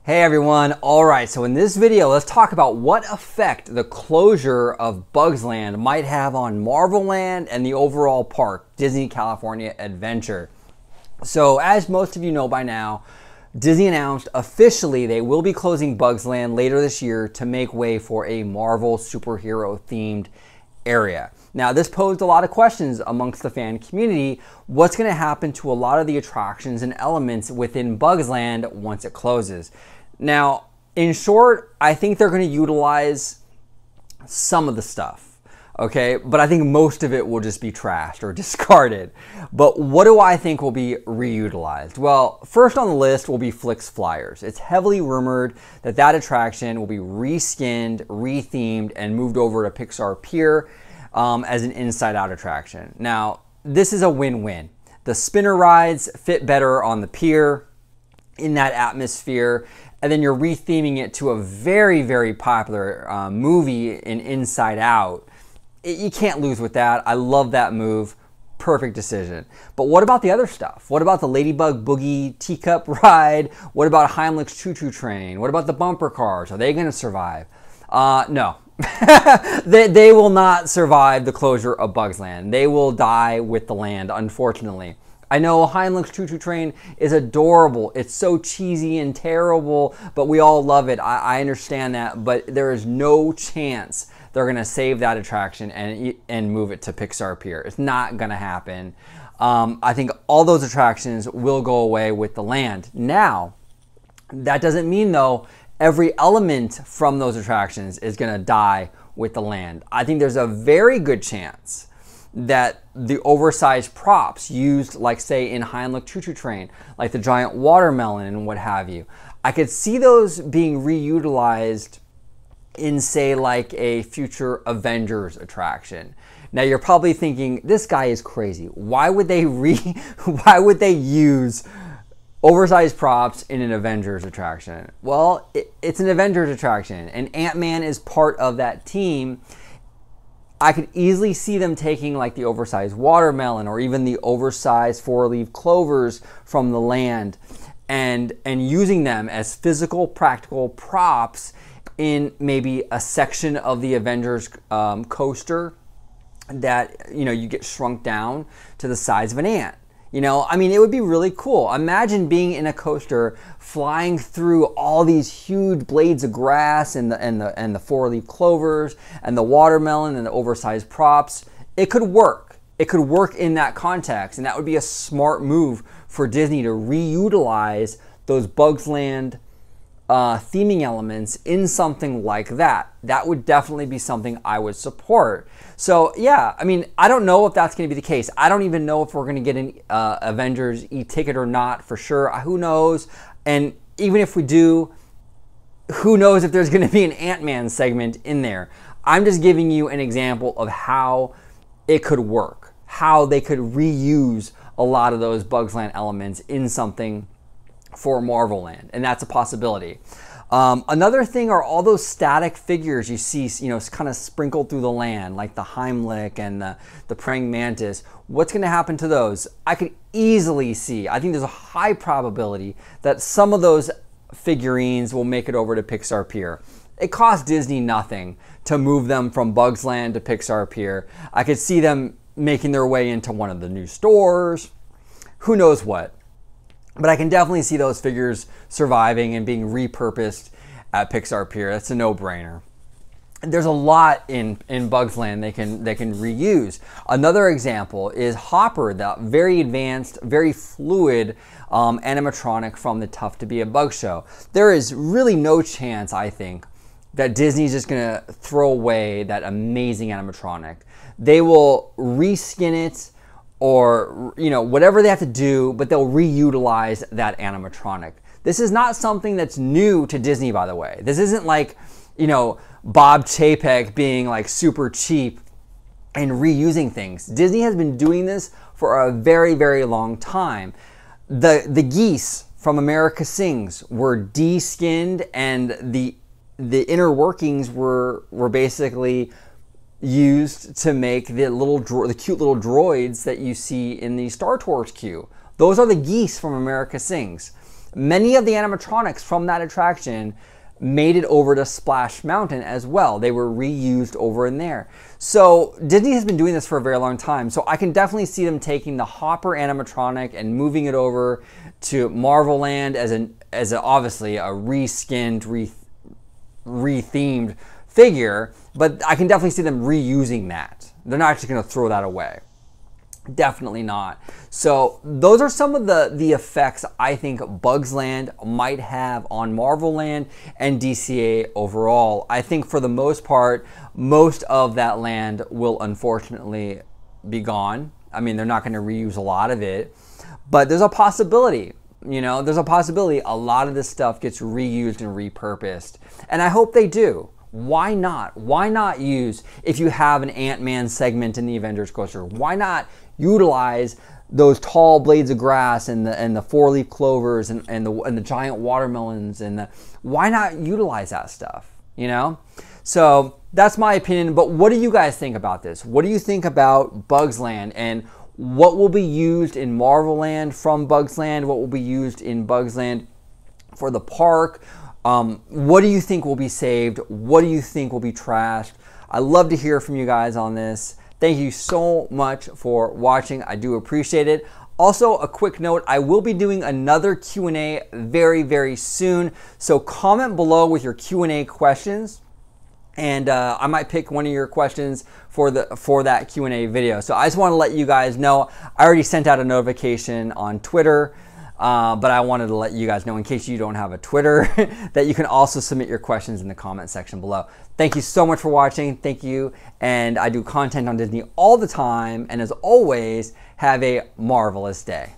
Hey everyone, alright, so in this video let's talk about what effect the closure of Bugs Land might have on Marvel Land and the overall park, Disney California Adventure. So as most of you know by now, Disney announced officially they will be closing Bugs Land later this year to make way for a Marvel superhero themed area. Now this posed a lot of questions amongst the fan community. What's going to happen to a lot of the attractions and elements within Bugs Land once it closes? Now, in short, I think they're going to utilize some of the stuff, okay? But I think most of it will just be trashed or discarded. But what do I think will be reutilized? Well, first on the list will be Flix Flyers. It's heavily rumored that that attraction will be reskinned, rethemed, and moved over to Pixar Pier as an inside-out attraction. Now, this is a win-win. The spinner rides fit better on the pier in that atmosphere, and then you're retheming it to a very, very popular movie in Inside Out. You can't lose with that. I love that move. Perfect decision. But what about the other stuff? What about the Ladybug Boogie teacup ride? What about Heimlich's Choo Choo Train? What about the bumper cars? Are they going to survive? No. they will not survive the closure of Bugs Land. They will die with the land, unfortunately. I know Heimlich's Choo Choo Train is adorable. It's so cheesy and terrible, but we all love it. I understand that, but there is no chance they're going to save that attraction and move it to Pixar Pier. It's not going to happen. I think all those attractions will go away with the land. Now, that doesn't mean, though, every element from those attractions is going to die with the land. I think there's a very good chance that the oversized props used, like say in Heimlich Choo Choo Train, like the giant watermelon and what have you, I could see those being reutilized in, say, like a future Avengers attraction. Now you're probably thinking, this guy is crazy. Why would they use oversized props in an Avengers attraction? Well, it's an Avengers attraction, and Ant-Man is part of that team. I could easily see them taking like the oversized watermelon or even the oversized four-leaf clovers from the land and using them as physical, practical props in maybe a section of the Avengers coaster that, you know, you get shrunk down to the size of an ant. You know, I mean, it would be really cool. Imagine being in a coaster, flying through all these huge blades of grass and the four-leaf clovers and the watermelon and the oversized props. It could work. It could work in that context, and that would be a smart move for Disney to reutilize those Bugs Land theming elements in something like that. That would definitely be something I would support. So yeah, I mean, I don't know if that's going to be the case. I don't even know if we're going to get an Avengers e-ticket or not for sure. Who knows? And even if we do, who knows if there's going to be an Ant-Man segment in there. I'm just giving you an example of how it could work, how they could reuse a lot of those Bugs Land elements in something for Marvel Land, and that's a possibility. Another thing are all those static figures you see, you know, kind of sprinkled through the land, like the Heimlich and the praying mantis. What's going to happen to those? I could easily see, I think there's a high probability that some of those figurines will make it over to Pixar Pier. It costs Disney nothing to move them from Bugs Land to Pixar Pier. I could see them making their way into one of the new stores. Who knows what? But I can definitely see those figures surviving and being repurposed at Pixar Pier. That's a no-brainer. There's a lot in Bugs Land they can reuse. Another example is Hopper, the very advanced, very fluid animatronic from the Tough to Be a Bug show. There is really no chance, I think, that Disney's just gonna throw away that amazing animatronic. They will reskin it, or, you know, whatever they have to do, but they'll reutilize that animatronic. This is not something that's new to Disney, by the way. This isn't like, you know, Bob Chapek being like super cheap and reusing things. Disney has been doing this for a very, very long time. The geese from America Sings were de-skinned, and the inner workings were basically used to make the cute little droids that you see in the Star Tours queue. Those are the geese from America Sings. Many of the animatronics from that attraction made it over to Splash Mountain as well. They were reused over in there. So Disney has been doing this for a very long time. So I can definitely see them taking the Hopper animatronic and moving it over to Marvel Land as obviously a reskinned, rethemed figure. But I can definitely see them reusing that. They're not just going to throw that away. Definitely not. So those are some of the effects I think Bugs Land might have on Marvel Land and DCA overall. I think for the most part, most of that land will unfortunately be gone. I mean, they're not going to reuse a lot of it, but there's a possibility. You know, there's a possibility a lot of this stuff gets reused and repurposed, and I hope they do. Why not? Why not use, if you have an Ant-Man segment in the Avengers coaster, why not utilize those tall blades of grass and the four-leaf clovers and the giant watermelons why not utilize that stuff, you know? So that's my opinion, but what do you guys think about this? What do you think about Bugs Land, and what will be used in Marvel Land from Bugs Land? What will be used in Bugs Land for the park? What do you think will be saved? What do you think will be trashed? I love to hear from you guys on this. Thank you so much for watching. I do appreciate it. Also, a quick note, I will be doing another Q&A very, very soon. So comment below with your Q&A questions, and I might pick one of your questions for that Q&A video. So I just want to let you guys know, I already sent out a notification on Twitter, but I wanted to let you guys know, in case you don't have a Twitter, that you can also submit your questions in the comment section below. Thank you so much for watching. Thank you. And I do content on Disney all the time. And as always, have a marvelous day.